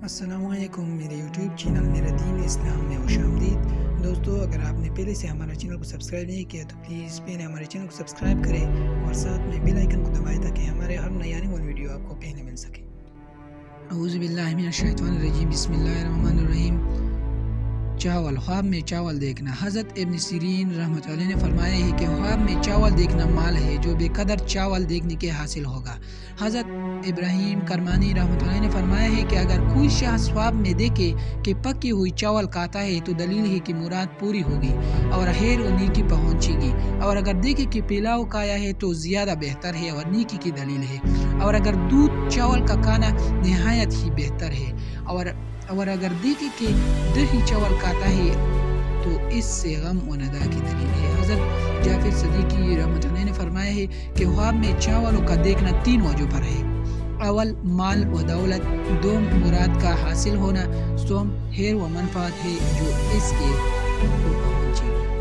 السلام علیکم، میرے یوٹیوب چینل میرا دین اسلام میں خوش آمدید۔ دوستو، اگر آپ نے پہلے سے ہمارا چینل کو سبسکرائب نہیں کیا تو پلیز پہلے ہمارے چینل کو سبسکرائب کریں اور ساتھ میں بیل آئیکن کو دبائیں تاکہ ہمارے ہر نئی آنے والی ویڈیو آپ کو پہلے مل سکے۔ اعوذ باللہ من الشیطان الرجیم، بسم اللہ الرحمن الرحیم۔ چاول، خواب میں چاول دیکھنا۔ حضرت ابن سیرین رحمۃ اللہ نے فرمایا ہے کہ خواب میں چاول دیکھنا مال ہے جو بے قدر چاول دیکھنے کے حاصل ہوگا۔ حضرت ابراہیم کرمانی رحمۃ اللہ نے فرمایا ہے کہ اگر کوئی شخص خواب میں دیکھے کہ پکی ہوئی چاول کھاتا ہے تو دلیل ہے کہ مراد پوری ہوگی اور خیر و نیکی پہنچے گی، اور اگر دیکھے کہ پلاؤ کھایا ہے تو زیادہ بہتر ہے اور نیکی کی دلیل ہے، اور اگر دودھ چاول کا کھانا نہایت ہی بہتر ہے، اور اگر دیکھے کہ دہی چاول کھاتا ہے تو اس سے غم و ندا کی دلیل ہے۔ حضرت جعفر صدیقی رحمۃ اللہ نے فرمایا ہے کہ خواب میں چاولوں کا دیکھنا 3 وجہ پر ہے۔ اول، مال و دولت، دوم، مراد کا حاصل ہونا، سوم، خیر و منفعت ہے جو اس کے کو پہنچے گی۔